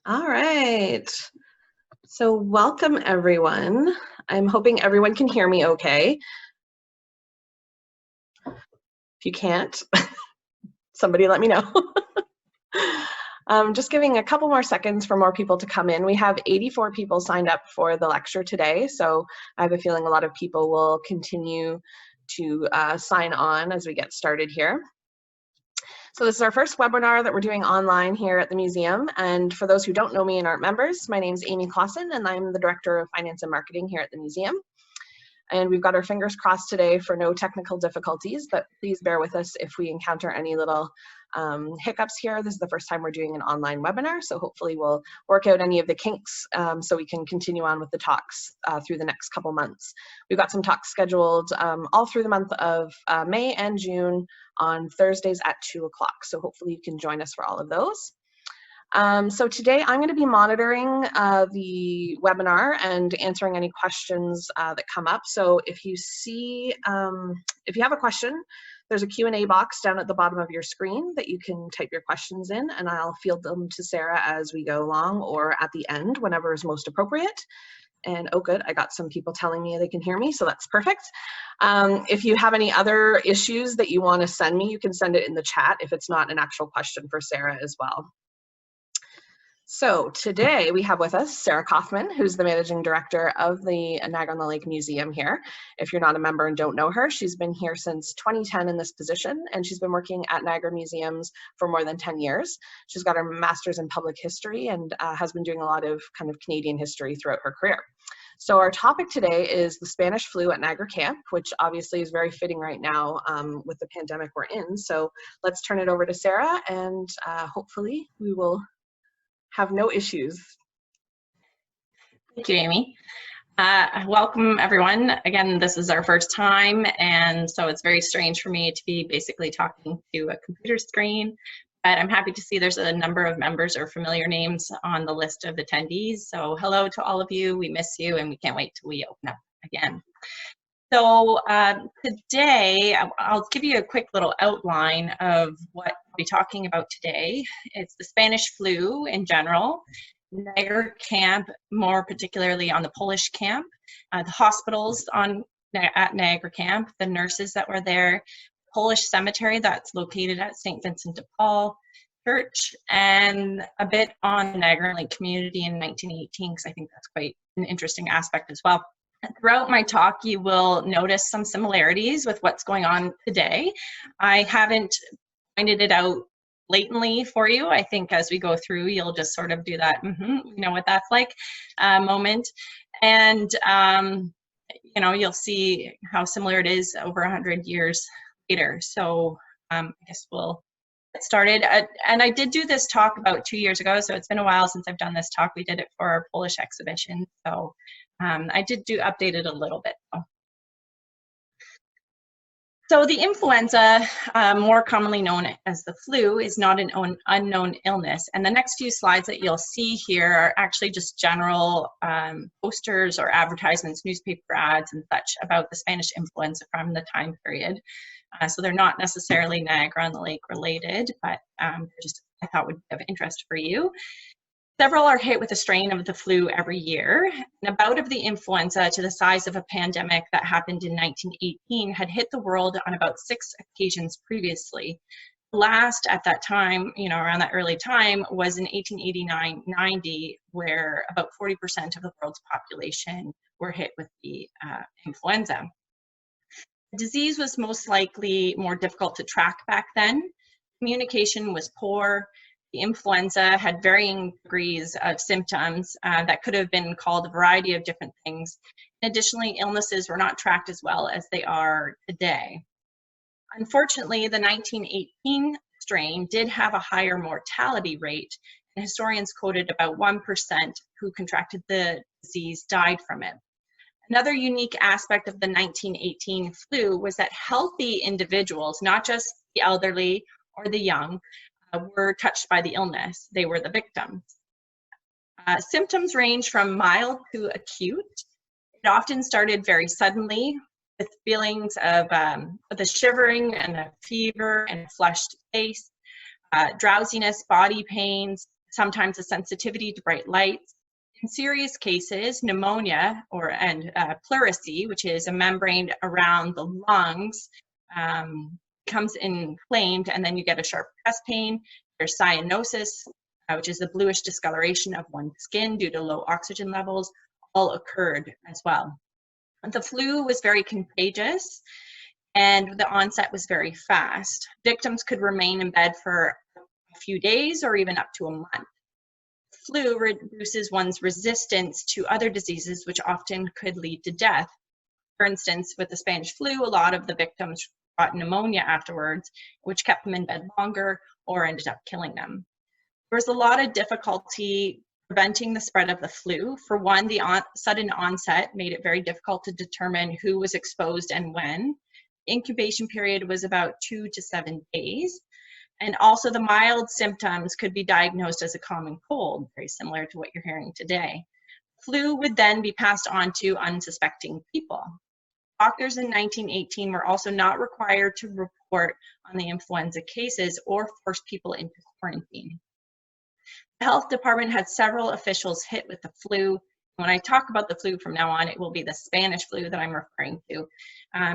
All right. So welcome everyone. I'm hoping everyone can hear me okay. If you can't, somebody let me know. Just giving a couple more seconds for more people to come in. We have 84 people signed up for the lecture today, so I have a feeling a lot of people will continue to sign on as we get started here. So this is our first webinar that we're doing online here at the museum. And for those who don't know me and aren't members, my name is Amy Clausen, and I'm the Director of Finance and Marketing here at the museum. And we've got our fingers crossed today for no technical difficulties, but please bear with us if we encounter any little hiccups here. This is the first time we're doing an online webinar, so hopefully we'll work out any of the kinks so we can continue on with the talks through the next couple months. We've got some talks scheduled all through the month of May and June on Thursdays at 2 o'clock, so hopefully you can join us for all of those. So today I'm going to be monitoring the webinar and answering any questions that come up. So if you see, if you have a question, there's a Q&A box down at the bottom of your screen that you can type your questions in, and I'll field them to Sarah as we go along or at the end, whenever is most appropriate. And oh good, I got some people telling me they can hear me, so that's perfect. If you have any other issues that you want to send me, you can send it in the chat if it's not an actual question for Sarah as well. So today we have with us Sarah Kaufman, who's the Managing Director of the Niagara-on-the-Lake Museum here. If you're not a member and don't know her, she's been here since 2010 in this position, and she's been working at Niagara Museums for more than 10 years. She's got her master's in public history and has been doing a lot of kind of Canadian history throughout her career. So our topic today is the Spanish flu at Niagara Camp, which obviously is very fitting right now with the pandemic we're in. So let's turn it over to Sarah, and hopefully we will have no issues. Thank you, Amy. Welcome everyone. Again, this is our first time, and so it's very strange for me to be basically talking to a computer screen, but I'm happy to see there's a number of members or familiar names on the list of attendees. So hello to all of you. We miss you, and we can't wait till we open up again. So today, I'll give you a quick little outline of what I'll be talking about today. It's the Spanish flu in general, Niagara Camp, more particularly on the Polish camp, the hospitals at Niagara Camp, the nurses that were there, Polish cemetery that's located at St. Vincent de Paul Church, and a bit on the Niagara-on-the-Lake community in 1918, because I think that's quite an interesting aspect as well. Throughout my talk, you will notice some similarities with what's going on today. I haven't pointed it out blatantly for you. I think as we go through, you'll just sort of do that, you know what that's like moment. And, you know, you'll see how similar it is over 100 years later. So I guess we'll get started. And I did do this talk about 2 years ago, so it's been a while since I've done this talk. We did it for our Polish exhibition. So I did update it a little bit though. So the influenza, more commonly known as the flu, is not an unknown illness. And the next few slides that you'll see here are actually just general posters or advertisements, newspaper ads and such about the Spanish influenza from the time period. So they're not necessarily Niagara-on-the-Lake related, but just I thought would be of interest for you. Several are hit with a strain of the flu every year. And a bout of the influenza to the size of a pandemic that happened in 1918 had hit the world on about 6 occasions previously. The last at that time, you know, around that early time, was in 1889-90, where about 40% of the world's population were hit with the influenza. The disease was most likely more difficult to track back then. Communication was poor. The influenza had varying degrees of symptoms that could have been called a variety of different things. Additionally, illnesses were not tracked as well as they are today. Unfortunately, the 1918 strain did have a higher mortality rate, and historians quoted about 1% who contracted the disease died from it. Another unique aspect of the 1918 flu was that healthy individuals, not just the elderly or the young, were touched by the illness. They were the victims. Symptoms range from mild to acute. It often started very suddenly with feelings of the shivering and a fever and a flushed face, drowsiness, body pains, sometimes a sensitivity to bright lights. In serious cases, pneumonia and pleurisy, which is a membrane around the lungs, becomes inflamed, and then you get a sharp chest pain. There's cyanosis, which is the bluish discoloration of one's skin due to low oxygen levels, all occurred as well. The flu was very contagious, and the onset was very fast. Victims could remain in bed for a few days or even up to a month. Flu reduces one's resistance to other diseases, which often could lead to death. For instance, with the Spanish flu, a lot of the victims got pneumonia afterwards, which kept them in bed longer or ended up killing them. There was a lot of difficulty preventing the spread of the flu. For one, the sudden onset made it very difficult to determine who was exposed and when. The incubation period was about 2 to 7 days. And also the mild symptoms could be diagnosed as a common cold, very similar to what you're hearing today. Flu would then be passed on to unsuspecting people. Doctors in 1918 were also not required to report on the influenza cases or force people into quarantine. The health department had several officials hit with the flu. When I talk about the flu from now on, it will be the Spanish flu that I'm referring to.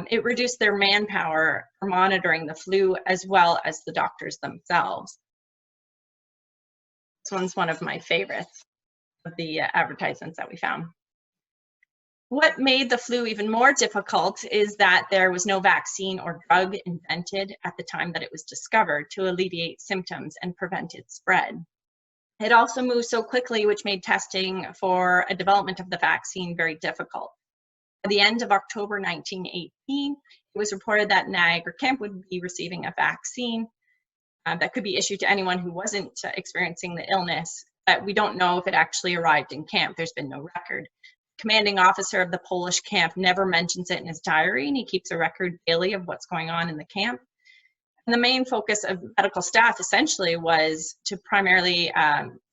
It reduced their manpower for monitoring the flu as well as the doctors themselves. This one's one of my favorites of the advertisements that we found. What made the flu even more difficult is that there was no vaccine or drug invented at the time that it was discovered to alleviate symptoms and prevent its spread. It also moved so quickly, which made testing for a development of the vaccine very difficult. At the end of October 1918, it was reported that Niagara Camp would be receiving a vaccine that could be issued to anyone who wasn't experiencing the illness, but we don't know if it actually arrived in camp. There's been no record. Commanding officer of the Polish camp never mentions it in his diary, and he keeps a record daily of what's going on in the camp. And the main focus of medical staff essentially was to primarily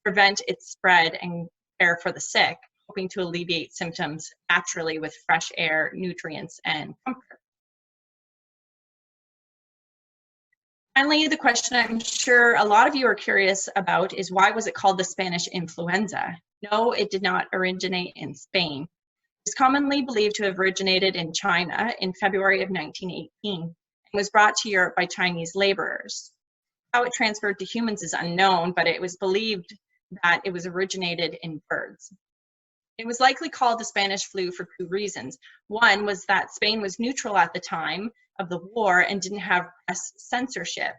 prevent its spread and care for the sick, hoping to alleviate symptoms naturally with fresh air, nutrients, and comfort. Finally, the question I'm sure a lot of you are curious about is, why was it called the Spanish influenza? No, it did not originate in Spain. It's commonly believed to have originated in China in February of 1918. Was brought to Europe by Chinese laborers. How it transferred to humans is unknown, but it was believed that it was originated in birds. It was likely called the Spanish flu for two reasons. One was that Spain was neutral at the time of the war and didn't have press censorship.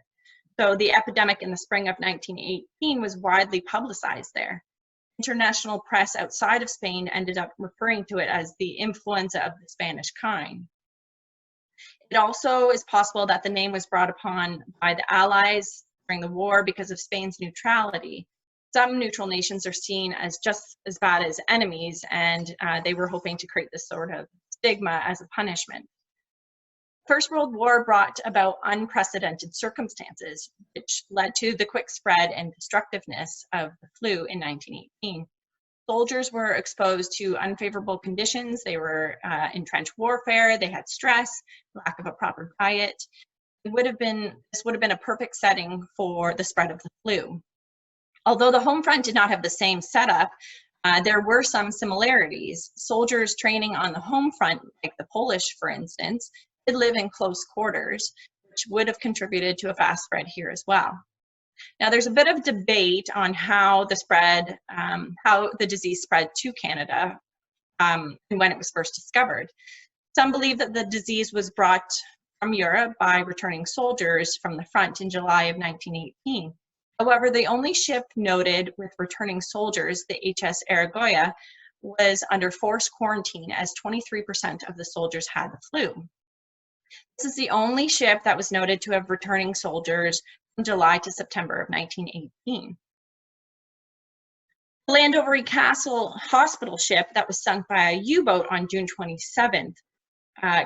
So the epidemic in the spring of 1918 was widely publicized there. International press outside of Spain ended up referring to it as the influenza of the Spanish kind. It also is possible that the name was brought upon by the Allies during the war because of Spain's neutrality. Some neutral nations are seen as just as bad as enemies, and they were hoping to create this sort of stigma as a punishment. First World War brought about unprecedented circumstances, which led to the quick spread and destructiveness of the flu in 1918. Soldiers were exposed to unfavorable conditions. They were in trench warfare. They had stress, lack of a proper diet. This would have been a perfect setting for the spread of the flu. Although the home front did not have the same setup, there were some similarities. Soldiers training on the home front, like the Polish, for instance, did live in close quarters, which would have contributed to a fast spread here as well. Now, there's a bit of debate on how the disease spread to Canada and when it was first discovered. Some believe that the disease was brought from Europe by returning soldiers from the front in July of 1918. However, the only ship noted with returning soldiers, the HS Aragoya, was under forced quarantine as 23% of the soldiers had the flu. This is the only ship that was noted to have returning soldiers from July to September of 1918. The Landovery Castle hospital ship that was sunk by a U-boat on June 27th.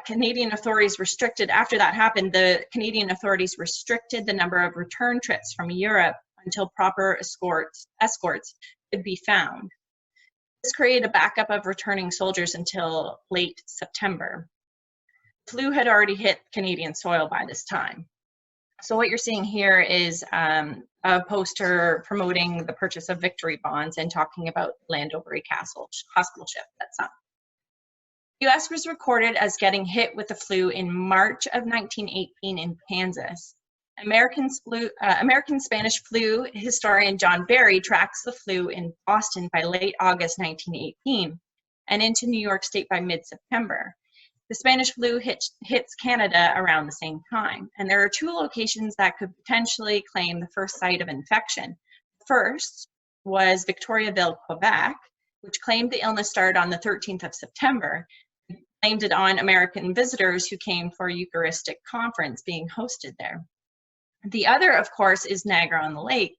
Canadian authorities restricted, after that happened, the Canadian authorities restricted the number of return trips from Europe until proper escorts could be found. This created a backup of returning soldiers until late September. Flu had already hit Canadian soil by this time. So what you're seeing here is a poster promoting the purchase of victory bonds and talking about Landovery Castle hospital ship that's up. The U.S. was recorded as getting hit with the flu in March of 1918 in Kansas. American Spanish flu historian John Barry tracks the flu in Boston by late August 1918 and into New York State by mid-September. The Spanish flu hits Canada around the same time, and there are two locations that could potentially claim the first site of infection. First was Victoriaville, Quebec, which claimed the illness started on the 13th of September, blamed it on American visitors who came for a Eucharistic conference being hosted there. The other, of course, is Niagara-on-the-Lake.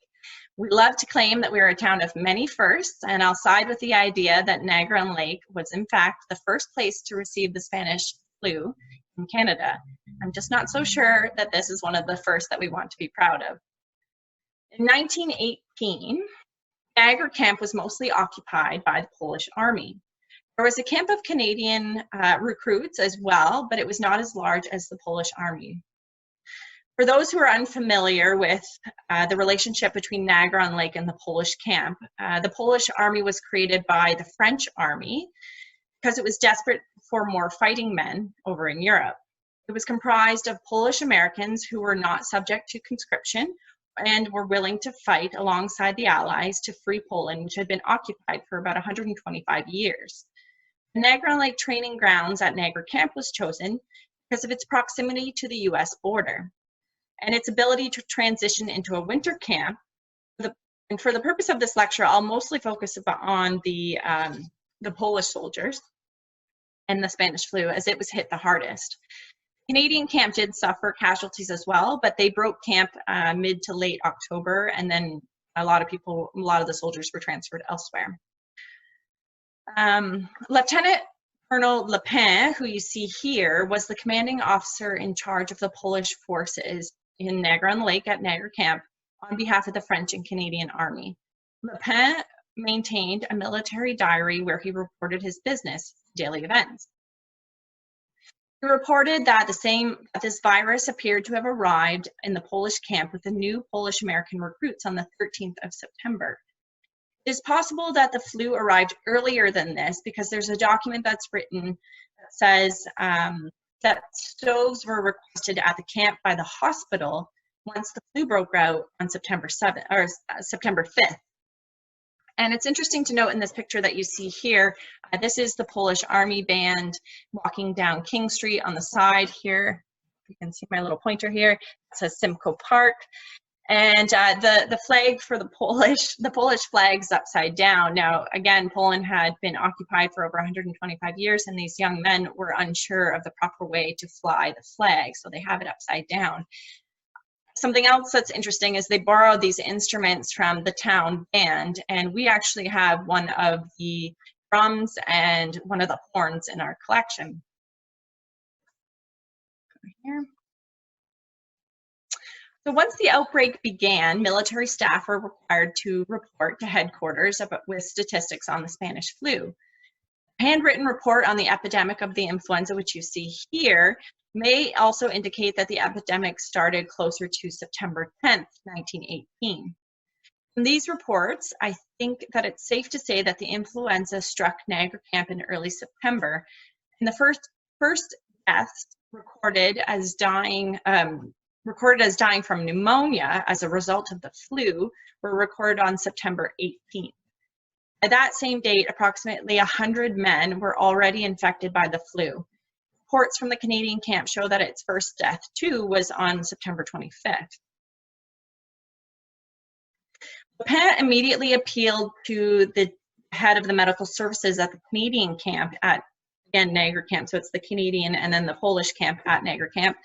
We love to claim that we are a town of many firsts, and I'll side with the idea that Niagara-on-the-Lake was in fact the first place to receive the Spanish flu in Canada. I'm just not so sure that this is one of the first that we want to be proud of. In 1918, Niagara Camp was mostly occupied by the Polish Army. There was a camp of Canadian recruits as well, but it was not as large as the Polish Army. For those who are unfamiliar with the relationship between Niagara-on-the-Lake and the Polish camp, the Polish army was created by the French army because it was desperate for more fighting men over in Europe. It was comprised of Polish Americans who were not subject to conscription and were willing to fight alongside the Allies to free Poland, which had been occupied for about 125 years. The Niagara-on-the-Lake training grounds at Niagara Camp was chosen because of its proximity to the US border and its ability to transition into a winter camp. And for the purpose of this lecture, I'll mostly focus on the Polish soldiers and the Spanish flu, as it was hit the hardest. Canadian camp did suffer casualties as well, but they broke camp mid to late October, and then a lot of the soldiers were transferred elsewhere. Lieutenant Colonel Le Pen, who you see here, was the commanding officer in charge of the Polish forces in Niagara-on-the-Lake at Niagara Camp on behalf of the French and Canadian Army. Le Pen maintained a military diary where he reported his business, daily events. He reported that this virus appeared to have arrived in the Polish camp with the new Polish-American recruits on the 13th of September. It is possible that the flu arrived earlier than this because there's a document that's written that says that stoves were requested at the camp by the hospital once the flu broke out on September 7th or September 5th. And it's interesting to note in this picture that you see here, this is the Polish Army band walking down King Street. On the side here, you can see my little pointer here, it says Simcoe Park. And the flag for the Polish flag's upside down. Now, again, Poland had been occupied for over 125 years, and these young men were unsure of the proper way to fly the flag, so they have it upside down. Something else that's interesting is they borrowed these instruments from the town band, and we actually have one of the drums and one of the horns in our collection. Over here. So once the outbreak began, military staff were required to report to headquarters with statistics on the Spanish flu. A handwritten report on the epidemic of the influenza, which you see here, may also indicate that the epidemic started closer to September 10th, 1918. From these reports, I think that it's safe to say that the influenza struck Niagara Camp in early September, and the first deaths recorded as dying from pneumonia as a result of the flu were recorded on September 18th. By that same date, approximately 100 men were already infected by the flu. Reports from the Canadian camp show that its first death, too, was on September 25th. Le Pen immediately appealed to the head of the medical services at the Canadian camp at, again, Niagara Camp, so it's the Canadian and then the Polish camp at Niagara Camp,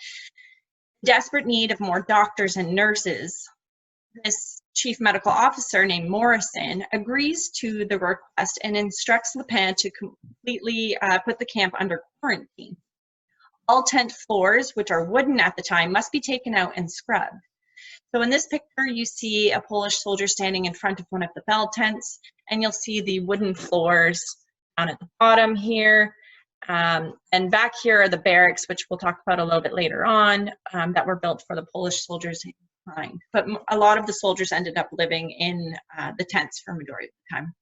desperate need of more doctors and nurses. This chief medical officer named Morrison agrees to the request and instructs Le Pen to completely put the camp under quarantine. All tent floors, which are wooden at the time, must be taken out and scrubbed. So in this picture, you see a Polish soldier standing in front of one of the bell tents, and you'll see the wooden floors down at the bottom here. And back here are the barracks, which we'll talk about a little bit later on, that were built for the Polish soldiers behind. But a lot of the soldiers ended up living in the tents for a majority of the time.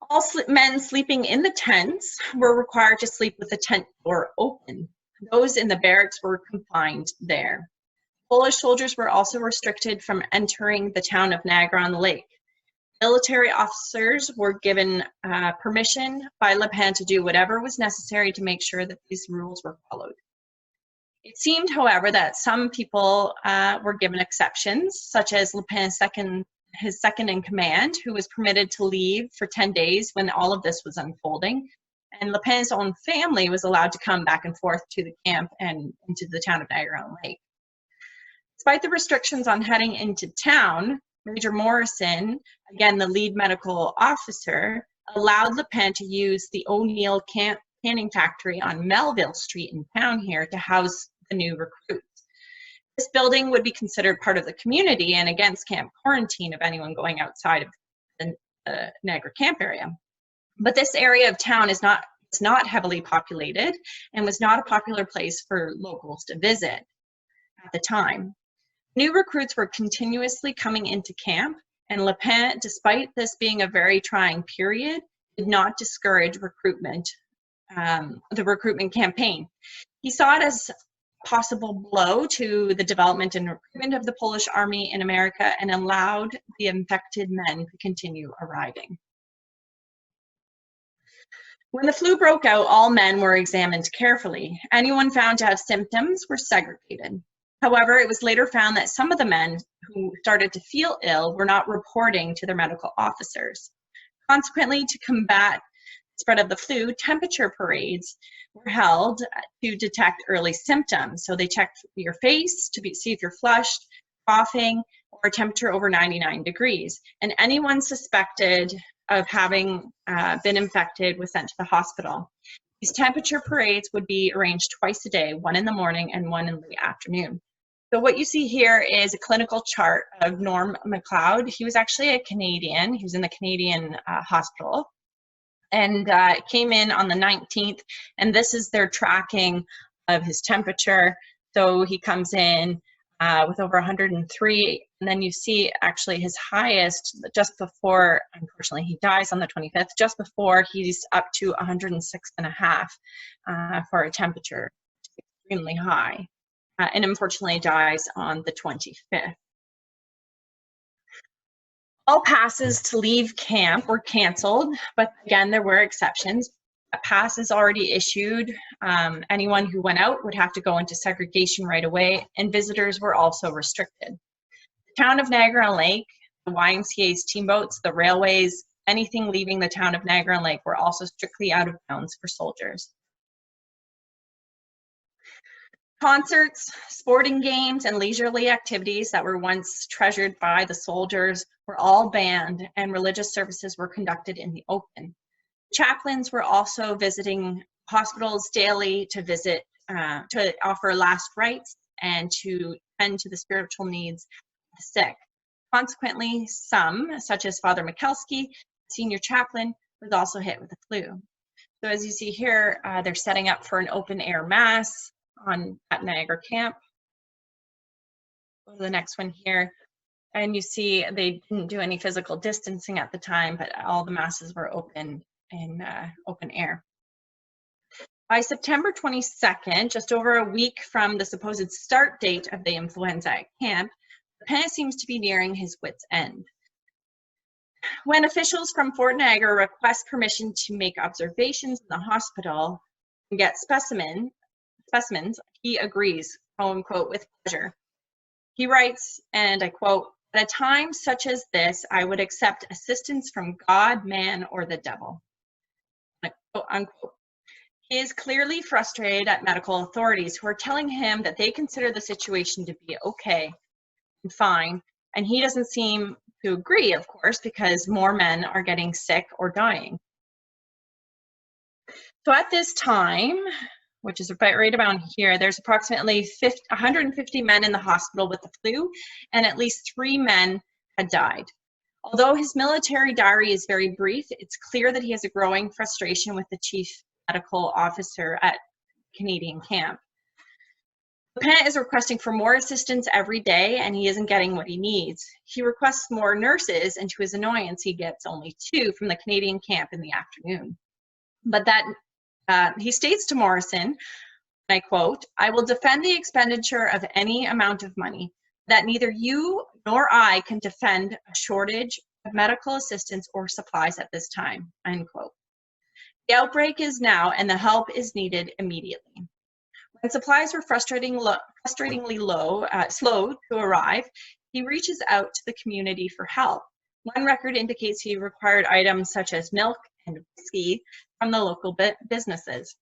All men sleeping in the tents were required to sleep with the tent door open. Those in the barracks were confined there. Polish soldiers were also restricted from entering the town of Niagara-on-the-Lake. Military officers were given permission by Le Pen to do whatever was necessary to make sure that these rules were followed. It seemed, however, that some people were given exceptions, such as Le Pen's his second in command, who was permitted to leave for 10 days when all of this was unfolding. And Le Pen's own family was allowed to come back and forth to the camp and into the town of Niagara-on-the-Lake. Despite the restrictions on heading into town, Major Morrison, again the lead medical officer, allowed Le Pen to use the O'Neill canning factory on Melville Street in town here to house the new recruits. This building would be considered part of the community and against camp quarantine of anyone going outside of the Niagara Camp area. But this area of town is not heavily populated and was not a popular place for locals to visit at the time. New recruits were continuously coming into camp, and Le Pen, despite this being a very trying period, did not discourage recruitment, the recruitment campaign. He saw it as a possible blow to the development and recruitment of the Polish army in America and allowed the infected men to continue arriving. When the flu broke out, all men were examined carefully. Anyone found to have symptoms were segregated. However, it was later found that some of the men who started to feel ill were not reporting to their medical officers. Consequently, to combat the spread of the flu, temperature parades were held to detect early symptoms. So they checked your face to see if you're flushed, coughing, or a temperature over 99 degrees. And anyone suspected of having been infected was sent to the hospital. These temperature parades would be arranged twice a day, one in the morning and one in the afternoon. So what you see here is a clinical chart of Norm MacLeod. He was actually a Canadian. He was in the Canadian hospital and came in on the 19th. And this is their tracking of his temperature. So he comes in with over 103. And then you see actually his highest just before, unfortunately, he dies on the 25th, just before he's up to 106.5 for a temperature, extremely high. And unfortunately dies on the 25th. All passes to leave camp were canceled, but again, there were exceptions. A pass is already issued. Anyone who went out would have to go into segregation right away, and visitors were also restricted. The town of Niagara-on-the-Lake, the YMCA's steamboats, the railways, anything leaving the town of Niagara-on-the-Lake were also strictly out of bounds for soldiers. Concerts, sporting games, and leisurely activities that were once treasured by the soldiers were all banned, and religious services were conducted in the open. Chaplains were also visiting hospitals daily to visit, to offer last rites and to tend to the spiritual needs of the sick. Consequently, some, such as Father Mikulski, senior chaplain, was also hit with the flu. So as you see here, they're setting up for an open air mass at Niagara Camp. Go to the next one here. And you see they didn't do any physical distancing at the time, but all the masses were open in open air. By September 22nd, just over a week from the supposed start date of the influenza at camp, Le Pen seems to be nearing his wit's end. When officials from Fort Niagara request permission to make observations in the hospital and get specimens, he agrees, quote unquote, with pleasure. He writes, and I quote, "At a time such as this, I would accept assistance from God, man, or the devil." Quote unquote. He is clearly frustrated at medical authorities who are telling him that they consider the situation to be okay and fine, and he doesn't seem to agree, of course, because more men are getting sick or dying. So at this time, which is right about here, there's approximately 150 men in the hospital with the flu, and at least 3 men had died. Although his military diary is very brief, it's clear that he has a growing frustration with the chief medical officer at Canadian Camp. Lepin is requesting for more assistance every day, and he isn't getting what he needs. He requests more nurses, and to his annoyance, he gets only 2 from the Canadian Camp in the afternoon. But that he states to Morrison, I quote, "I will defend the expenditure of any amount of money, that neither you nor I can defend a shortage of medical assistance or supplies at this time," end quote. The outbreak is now, and the help is needed immediately. When supplies were frustratingly slow to arrive, he reaches out to the community for help. One record indicates he required items such as milk and whiskey from the local businesses.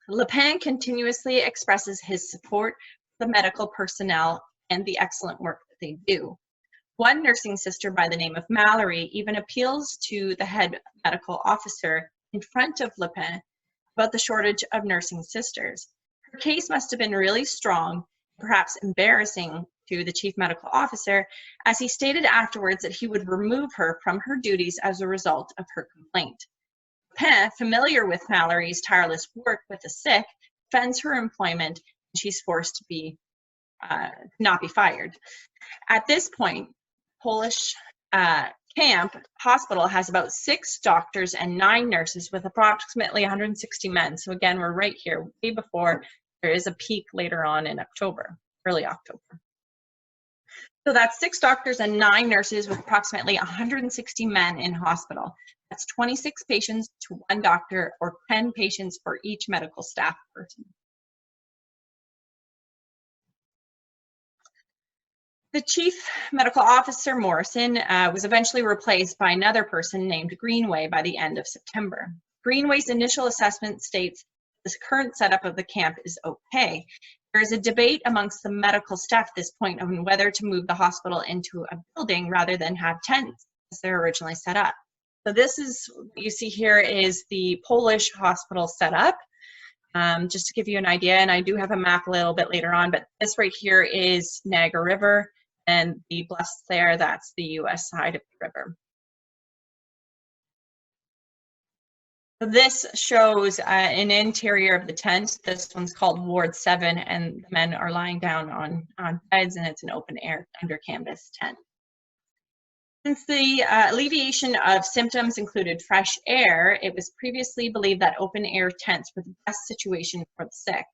Lepin continuously expresses his support for the medical personnel and the excellent work that they do. One nursing sister by the name of Mallory even appeals to the head medical officer in front of Lepin about the shortage of nursing sisters. Her case must have been really strong, perhaps embarrassing to the chief medical officer, as he stated afterwards that he would remove her from her duties as a result of her complaint. Lepin, familiar with Mallory's tireless work with the sick, defends her employment, and she's forced to be not be fired. At this point, Polish Camp Hospital has about 6 doctors and 9 nurses with approximately 160 men. So again, we're right here, way before there is a peak later on in October, early October. So that's 6 doctors and 9 nurses with approximately 160 men in hospital. That's 26 patients to 1 doctor, or 10 patients for each medical staff person. The chief medical officer, Morrison, was eventually replaced by another person named Greenway by the end of September. Greenway's initial assessment states the current setup of the camp is okay. There is a debate amongst the medical staff at this point on whether to move the hospital into a building rather than have tents as they're originally set up. So this is what you see here is the Polish hospital setup. Just to give you an idea, and I do have a map a little bit later on, but this right here is Niagara River, and the bluffs there, that's the US side of the river. So this shows an interior of the tent. This one's called Ward 7, and the men are lying down on beds, and it's an open air under canvas tent. Since the alleviation of symptoms included fresh air, it was previously believed that open air tents were the best situation for the sick.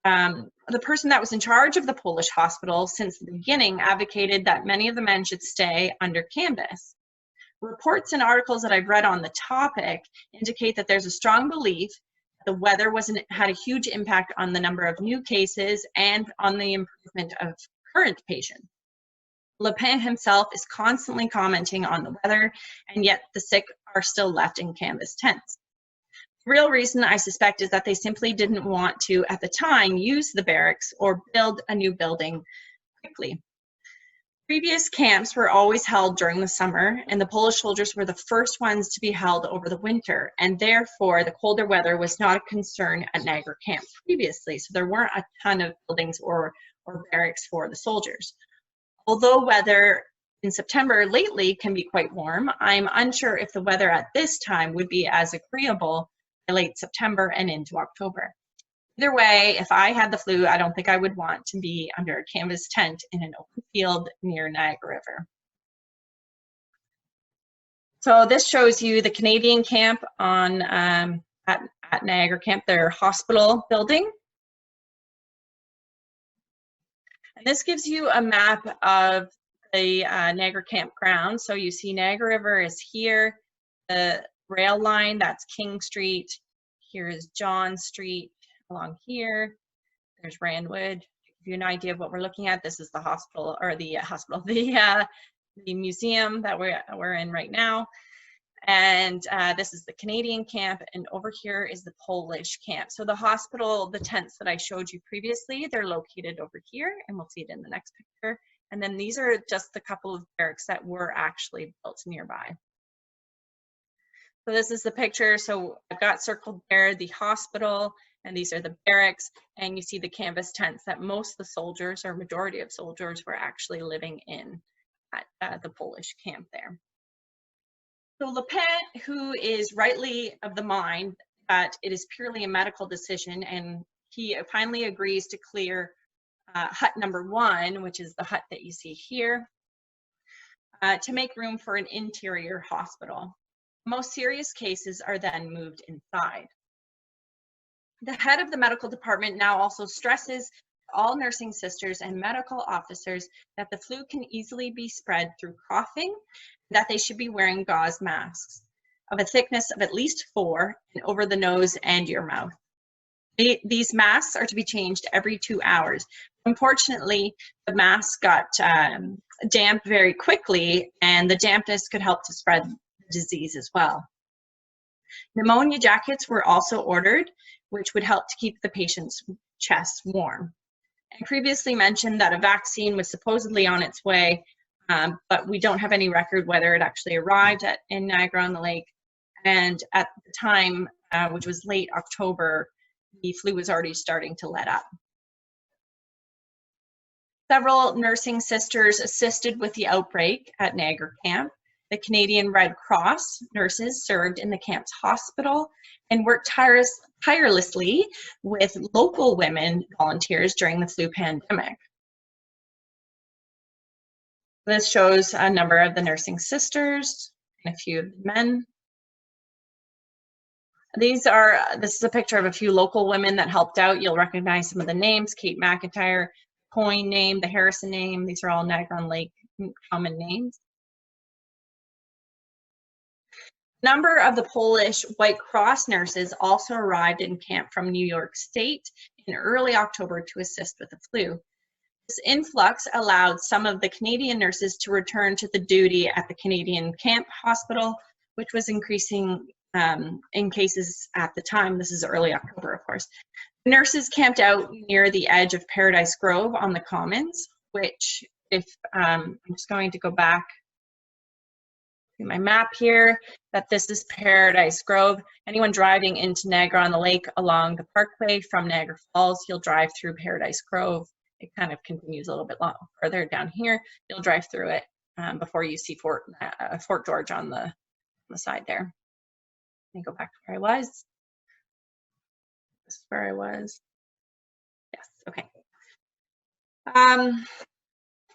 The person that was in charge of the Polish hospital since the beginning advocated that many of the men should stay under canvas. Reports and articles that I've read on the topic indicate that there's a strong belief that the weather had a huge impact on the number of new cases and on the improvement of current patients. Lepin himself is constantly commenting on the weather, and yet the sick are still left in canvas tents. The real reason, I suspect, is that they simply didn't want to, at the time, use the barracks or build a new building quickly. Previous camps were always held during the summer, and the Polish soldiers were the first ones to be held over the winter, and therefore the colder weather was not a concern at Niagara Camp previously, so there weren't a ton of buildings or barracks for the soldiers. Although weather in September lately can be quite warm, I'm unsure if the weather at this time would be as agreeable by late September and into October. Either way, if I had the flu, I don't think I would want to be under a canvas tent in an open field near Niagara River. So this shows you the Canadian camp on at Niagara Camp, their hospital building. And this gives you a map of the Niagara campground. So you see Niagara River is here, the rail line, that's King Street. Here is John Street along here. There's Randwood. To give you an idea of what we're looking at, this is the hospital, or the museum that we're in right now. And this is the Canadian camp, and over here is the Polish camp. So the hospital, the tents that I showed you previously, they're located over here, and we'll see it in the next picture. And then these are just a couple of barracks that were actually built nearby. So this is the picture. So I've got circled there the hospital, and these are the barracks, and you see the canvas tents that most of the soldiers, or majority of soldiers, were actually living in. at the Polish camp there. So Lepin, who is rightly of the mind that it is purely a medical decision, and he finally agrees to clear hut number 1, which is the hut that you see here, to make room for an interior hospital. Most serious cases are then moved inside. The head of the medical department now also stresses to all nursing sisters and medical officers that the flu can easily be spread through coughing, that they should be wearing gauze masks of a thickness of at least 4 and over the nose and your mouth. These masks are to be changed every 2 hours. Unfortunately, the mask got damp very quickly, and the dampness could help to spread the disease as well. Pneumonia jackets were also ordered, which would help to keep the patient's chest warm. I previously mentioned that a vaccine was supposedly on its way, but we don't have any record whether it actually arrived in Niagara-on-the-Lake. And at the time, which was late October, the flu was already starting to let up. Several nursing sisters assisted with the outbreak at Niagara Camp. The Canadian Red Cross nurses served in the camp's hospital and worked tirelessly with local women volunteers during the flu pandemic. This shows a number of the nursing sisters and a few of the men. This is a picture of a few local women that helped out. You'll recognize some of the names: Kate McIntyre, Coyne name, the Harrison name. These are all Niagara-on-the-Lake common names. A number of the Polish White Cross nurses also arrived in camp from New York State in early October to assist with the flu. This influx allowed some of the Canadian nurses to return to the duty at the Canadian Camp Hospital, which was increasing in cases at the time. This is early October, of course. The nurses camped out near the edge of Paradise Grove on the Commons, which, if I'm just going to go back to my map here, that this is Paradise Grove. Anyone driving into Niagara-on-the-Lake along the Parkway from Niagara Falls, you'll drive ththrough Paradise Grove. It kind of continues a little bit further down here. You'll drive through it before you see Fort George on the side there. Let me go back to where I was. This is where I was. Yes, okay.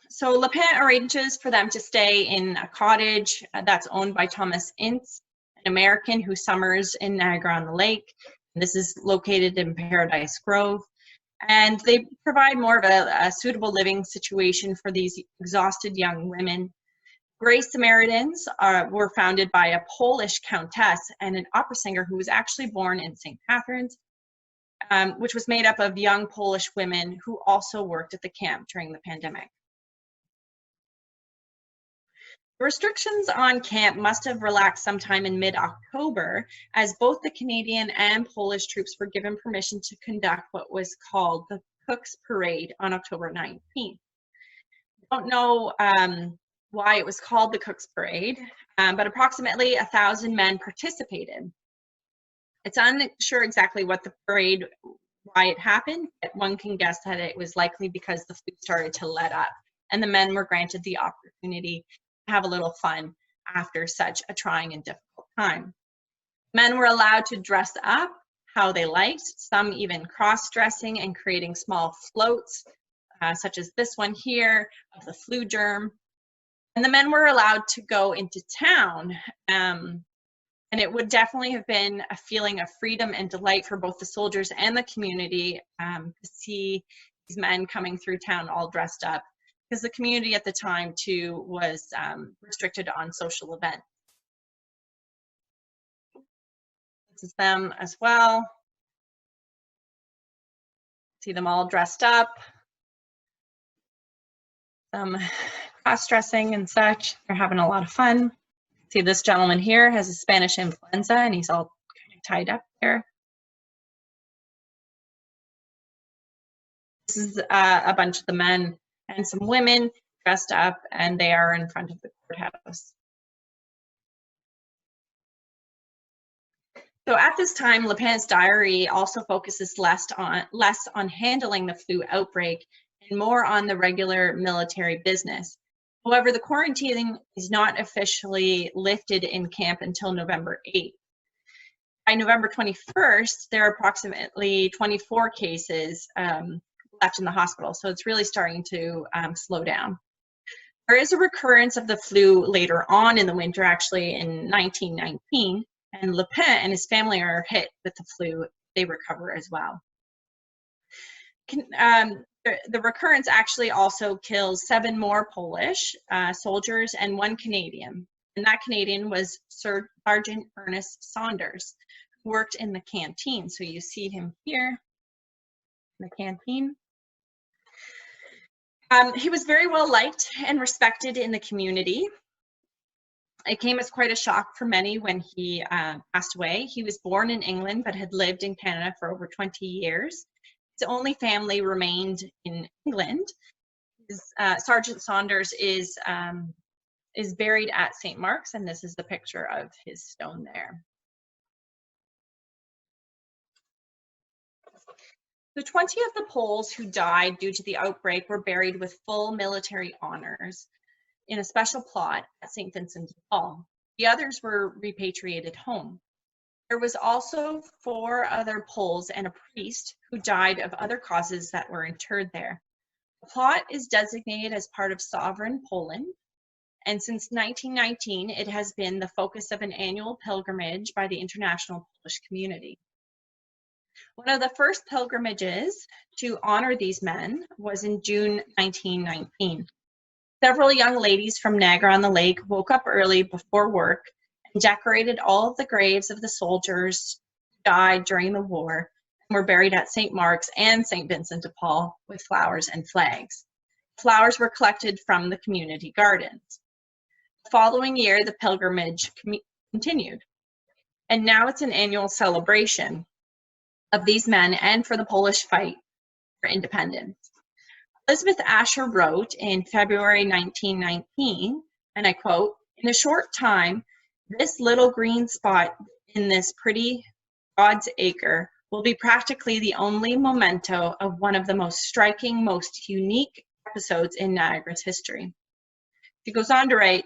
So Lepin arranges for them to stay in a cottage that's owned by Thomas Ince, an American who summers in Niagara-on-the-Lake. This is located in Paradise Grove. And they provide more of a suitable living situation for these exhausted young women. Grey Samaritans were founded by a Polish countess and an opera singer who was actually born in St. Catharines, which was made up of young Polish women who also worked at the camp during the pandemic. The restrictions on camp must have relaxed sometime in mid-October, as both the Canadian and Polish troops were given permission to conduct what was called the Cook's Parade on October 19th. I don't know why it was called the Cook's Parade, but approximately 1,000 men participated. It's unsure exactly what the parade, why it happened, but one can guess that it was likely because the flu started to let up, and the men were granted the opportunity to have a little fun after such a trying and difficult time. Men were allowed to dress up how they liked, some even cross-dressing and creating small floats, such as this one here of the flu germ. And the men were allowed to go into town, and it would definitely have been a feeling of freedom and delight for both the soldiers and the community to see these men coming through town all dressed up, because the community at the time too was restricted on social events. This is them as well. See them all dressed up. Some cross-dressing and such. They're having a lot of fun. See, this gentleman here has a Spanish influenza and he's all kind of tied up there. This is a bunch of the men and some women dressed up, and they are in front of the courthouse. So at this time, Lepin's diary also focuses less on handling the flu outbreak and more on the regular military business. However, the quarantine is not officially lifted in camp until November 8th. By November 21st, there are approximately 24 cases left in the hospital, so it's really starting to slow down. There is a recurrence of the flu later on in the winter, actually in 1919, and Le Pen and his family are hit with the flu. They recover as well. The recurrence actually also kills 7 more Polish soldiers and 1 Canadian. And that Canadian was Sergeant Ernest Saunders, who worked in the canteen. So you see him here in the canteen. He was very well liked and respected in the community. It came as quite a shock for many when he passed away. He was born in England but had lived in Canada for over 20 years. His only family remained in England. Sergeant Saunders is buried at St. Mark's, and this is the picture of his stone there. The 20 of the Poles who died due to the outbreak were buried with full military honors in a special plot at St. Vincent de Paul. The others were repatriated home. There was also 4 other Poles and a priest who died of other causes that were interred there. The plot is designated as part of sovereign Poland, and since 1919, it has been the focus of an annual pilgrimage by the international Polish community. One of the first pilgrimages to honor these men was in June 1919. Several young ladies from Niagara-on-the-Lake woke up early before work and decorated all of the graves of the soldiers who died during the war and were buried at St. Mark's and St. Vincent de Paul with flowers and flags. Flowers were collected from the community gardens. The following year, the pilgrimage continued, and now it's an annual celebration of these men and for the Polish fight for independence. Elizabeth Asher wrote in February 1919, and I quote, "In a short time, this little green spot in this pretty God's acre will be practically the only memento of one of the most striking, most unique episodes in Niagara's history." She goes on to write,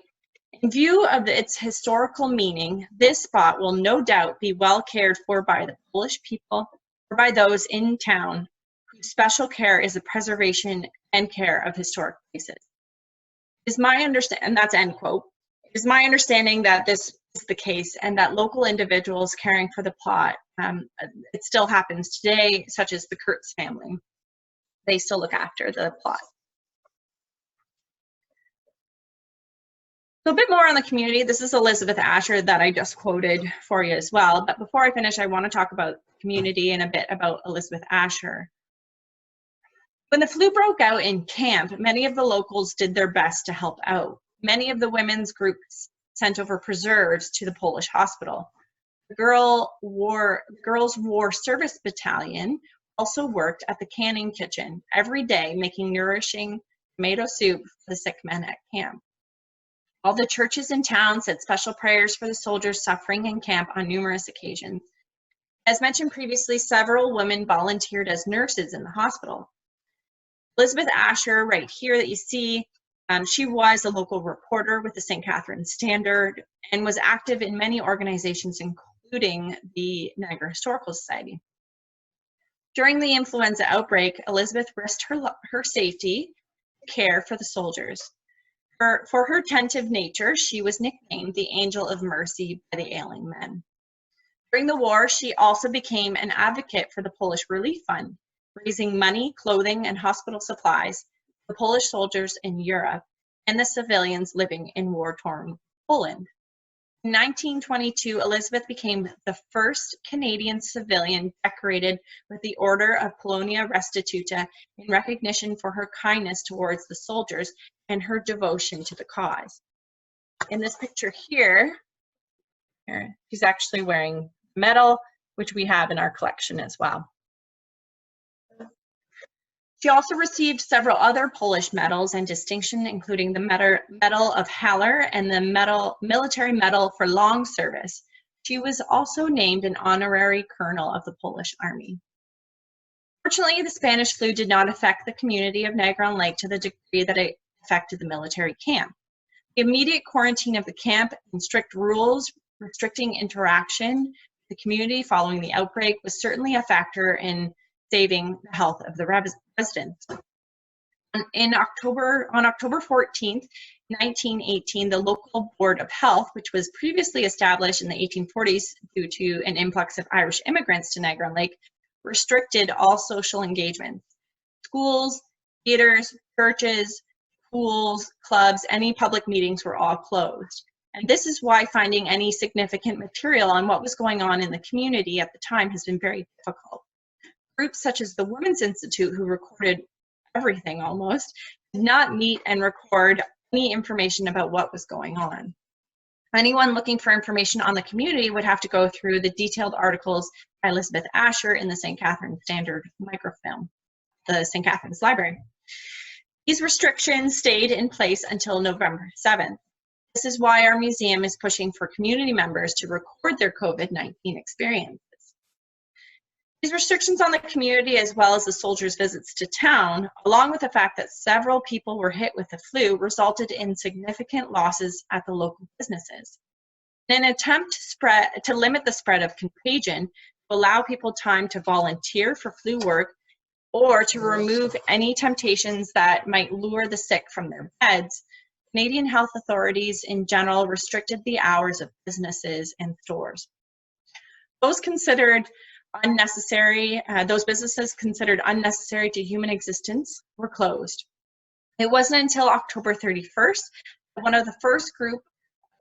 "In view of its historical meaning, this spot will no doubt be well cared for by the Polish people or by those in town whose special care is the preservation and care of historic places. It is my understanding," and that's end quote, "it is my understanding that this is the case and that local individuals caring for the plot, it still happens today, such as the Kurtz family. They still look after the plot." So a bit more on the community. This is Elizabeth Asher that I just quoted for you as well. But before I finish, I want to talk about community and a bit about Elizabeth Asher. When the flu broke out in camp, many of the locals did their best to help out. Many of the women's groups sent over preserves to the Polish hospital. The Girls' War Service Battalion also worked at the canning kitchen every day, making nourishing tomato soup for the sick men at camp. All the churches in town said special prayers for the soldiers suffering in camp on numerous occasions. As mentioned previously, several women volunteered as nurses in the hospital. Elizabeth Asher, right here that you see, she was a local reporter with the St. Catharines Standard and was active in many organizations, including the Niagara Historical Society. During the influenza outbreak, Elizabeth risked her safety to care for the soldiers. For her attentive nature, she was nicknamed the Angel of Mercy by the ailing men. During the war, she also became an advocate for the Polish Relief Fund, raising money, clothing, and hospital supplies for Polish soldiers in Europe and the civilians living in war-torn Poland. In 1922, Elizabeth became the first Canadian civilian decorated with the Order of Polonia Restituta in recognition for her kindness towards the soldiers and her devotion to the cause. In this picture here, she's actually wearing medal, which we have in our collection as well. She also received several other Polish medals and distinction, including the Medal of Haller and the Military Medal for Long Service. She was also named an honorary colonel of the Polish Army. Fortunately, the Spanish flu did not affect the community of Niagara-on-the-Lake to the degree that it affected the military camp. The immediate quarantine of the camp and strict rules restricting interaction with the community following the outbreak was certainly a factor in saving the health of the residents. On October 14th, 1918, the local Board of Health, which was previously established in the 1840s due to an influx of Irish immigrants to Niagara-on-the-Lake, restricted all social engagements. Schools, theaters, churches, pools, clubs, any public meetings were all closed. And this is why finding any significant material on what was going on in the community at the time has been very difficult. Groups such as the Women's Institute, who recorded everything almost, did not meet and record any information about what was going on. Anyone looking for information on the community would have to go through the detailed articles by Elizabeth Asher in the St. Catharines Standard microfilm, the St. Catharines Library. These restrictions stayed in place until November 7th. This is why our museum is pushing for community members to record their COVID-19 experiences. These restrictions on the community, as well as the soldiers' visits to town, along with the fact that several people were hit with the flu, resulted in significant losses at the local businesses. In an attempt to limit the spread of contagion, to allow people time to volunteer for flu work, or to remove any temptations that might lure the sick from their beds, Canadian health authorities in general restricted the hours of businesses and stores. Those businesses considered unnecessary to human existence were closed. It wasn't until October 31st that one of the first group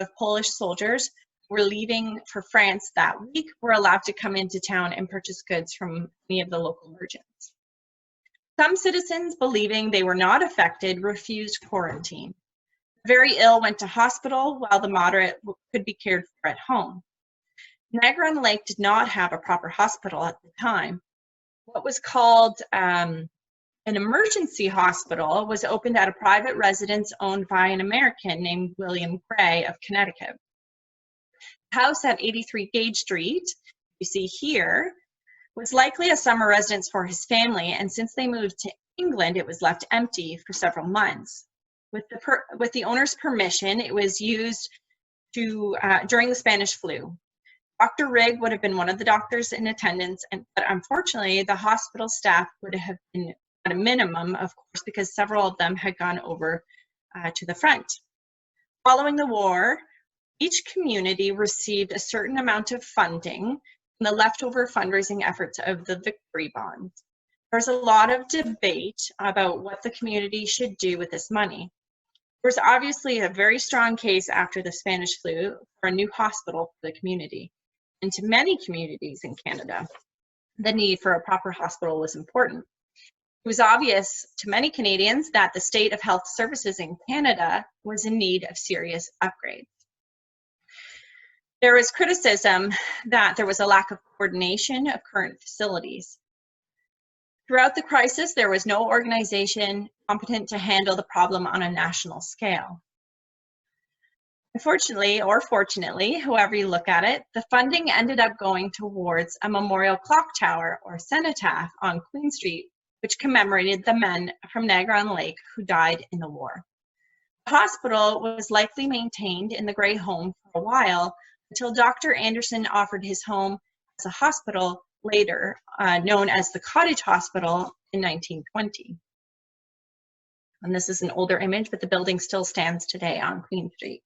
of Polish soldiers who were leaving for France that week were allowed to come into town and purchase goods from any of the local merchants. Some citizens, believing they were not affected, refused quarantine. The very ill went to hospital, while the moderate could be cared for at home. Niagara-on-the-Lake did not have a proper hospital at the time. What was called an emergency hospital was opened at a private residence owned by an American named William Gray of Connecticut. The house at 83 Gage Street, you see here, was likely a summer residence for his family, and since they moved to England, it was left empty for several months. With the owner's permission, it was used during the Spanish flu. Dr. Rigg would have been one of the doctors in attendance, but unfortunately, the hospital staff would have been at a minimum, of course, because several of them had gone over to the front. Following the war, each community received a certain amount of funding from the leftover fundraising efforts of the Victory Bond. There's a lot of debate about what the community should do with this money. There was obviously a very strong case after the Spanish flu for a new hospital for the community. And to many communities in Canada, the need for a proper hospital was important. It was obvious to many Canadians that the state of health services in Canada was in need of serious upgrades. There was criticism that there was a lack of coordination of current facilities. Throughout the crisis, there was no organization competent to handle the problem on a national scale. Unfortunately, or fortunately, however you look at it, the funding ended up going towards a memorial clock tower or cenotaph on Queen Street, which commemorated the men from Niagara-on-the-Lake who died in the war. The hospital was likely maintained in the Gray home for a while until Dr. Anderson offered his home as a hospital later, known as the Cottage Hospital in 1920. And this is an older image, but the building still stands today on Queen Street.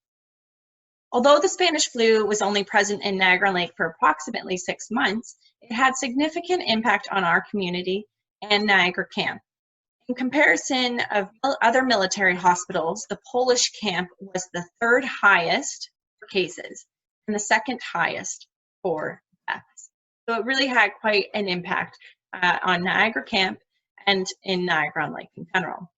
Although the Spanish flu was only present in Niagara-on-the-Lake for approximately 6 months, it had significant impact on our community and Niagara Camp. In comparison of other military hospitals, the Polish camp was the third highest for cases and the second highest for deaths. So it really had quite an impact on Niagara Camp and in Niagara-on-the-Lake in general.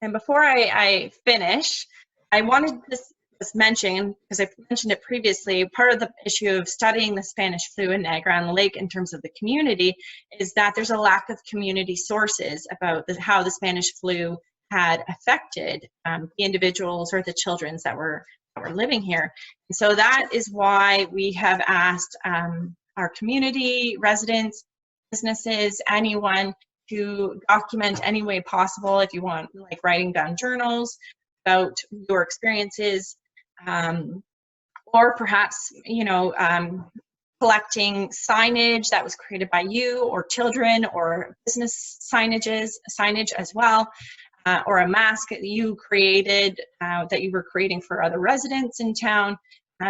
And before I finish, I wanted to just mention, because I've mentioned it previously, part of the issue of studying the Spanish flu in Niagara-on-the-Lake in terms of the community is that there's a lack of community sources about how the Spanish flu had affected the individuals or the children that were living here. And so that is why we have asked our community, residents, businesses, anyone to document any way possible, if you want, like writing down journals about your experiences, or perhaps, you know, collecting signage that was created by you or children, or business signage as well, or a mask that you created, that you were creating for other residents in town,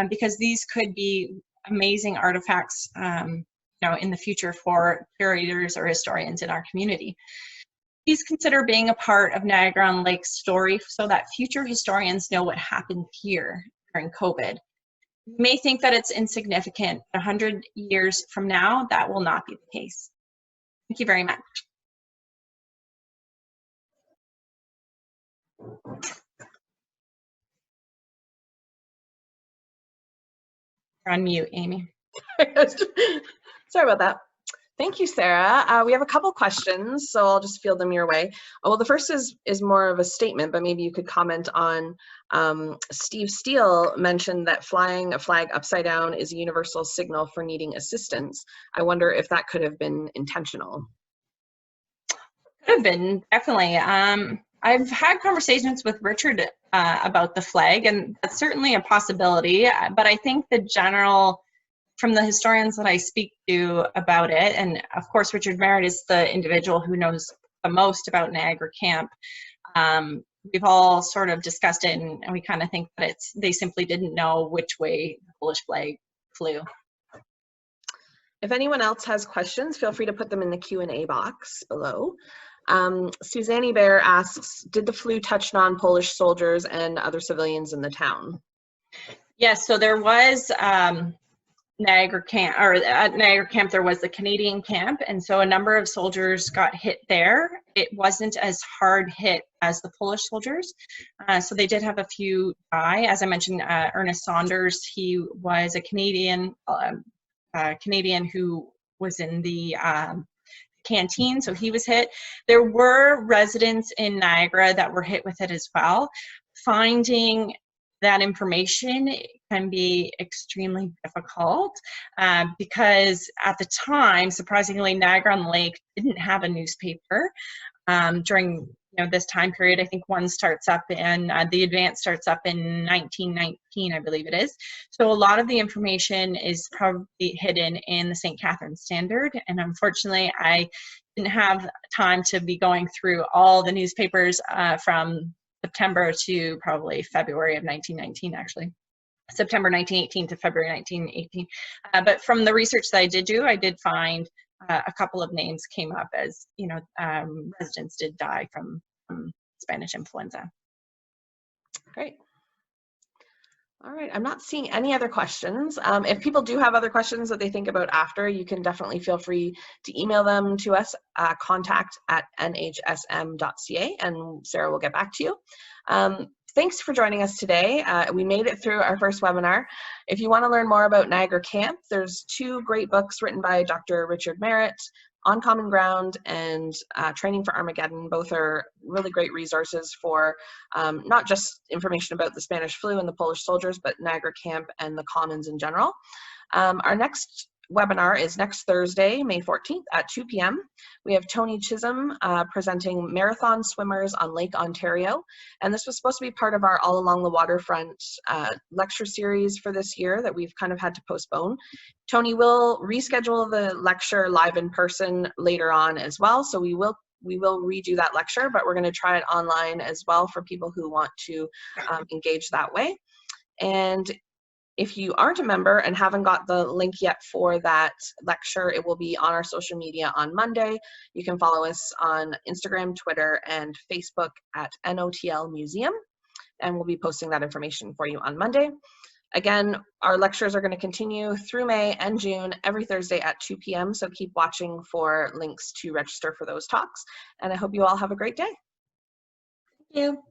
because these could be amazing artifacts, you know, in the future for curators or historians in our community. Please consider being a part of Niagara-on-the-Lake's story so that future historians know what happened here during COVID. You may think that it's insignificant. 100 years from now, that will not be the case. Thank you very much. You're on mute, Amy. Sorry about that. Thank you, Sarah. We have a couple questions, so I'll just field them your way. Well, the first is more of a statement, but maybe you could comment on, Steve Steele mentioned that flying a flag upside down is a universal signal for needing assistance. I wonder if that could have been intentional. Could have been, definitely. I've had conversations with Richard about the flag, and that's certainly a possibility, but I think the general, from the historians that I speak to about it, and of course Richard Merritt is the individual who knows the most about Niagara Camp, we've all sort of discussed it, and we kind of think that they simply didn't know which way the Polish flag flew. If anyone else has questions, feel free to put them in the Q&A box below. Suzanne Bear asks, did the flu touch non-Polish soldiers and other civilians in the town? Yes, so there was Niagara Camp, or at Niagara Camp there was the Canadian camp, and so a number of soldiers got hit there. It wasn't as hard hit as the Polish soldiers, so they did have a few die. As I mentioned, Ernest Saunders, he was a Canadian who was in the canteen, so he was hit. There were residents in Niagara that were hit with it as well. Finding that information can be extremely difficult because at the time, surprisingly, Niagara-on-the-Lake didn't have a newspaper during this time period. I think one starts up in the Advance starts up in 1919, I believe it is. So a lot of the information is probably hidden in the St. Catharines Standard, and unfortunately, I didn't have time to be going through all the newspapers from September to probably February of 1919, actually. September 1918 to February 1918. But from the research that I did do, I did find a couple of names came up as, residents did die from Spanish influenza. Great. All right, I'm not seeing any other questions. If people do have other questions that they think about after, you can definitely feel free to email them to us, contact@nhsm.ca, and Sarah will get back to you. Thanks for joining us today. We made it through our first webinar. If you want to learn more about Niagara Camp, there's 2 great books written by Dr. Richard Merritt, On Common Ground and Training for Armageddon. Both are really great resources for not just information about the Spanish flu and the Polish soldiers, but Niagara Camp and the Commons in general. Our next webinar is next Thursday, May 14th at 2 p.m. We have Tony Chisholm presenting Marathon Swimmers on Lake Ontario. And this was supposed to be part of our All Along the Waterfront lecture series for this year that we've kind of had to postpone. Tony will reschedule the lecture live in person later on as well. So we will redo that lecture, but we're going to try it online as well for people who want to engage that way. And if you aren't a member and haven't got the link yet for that lecture, it will be on our social media on Monday. You can follow us on Instagram, Twitter, and Facebook at NOTL Museum, and we'll be posting that information for you on Monday. Again, our lectures are going to continue through May and June every Thursday at 2 p.m., so keep watching for links to register for those talks, and I hope you all have a great day. Thank you.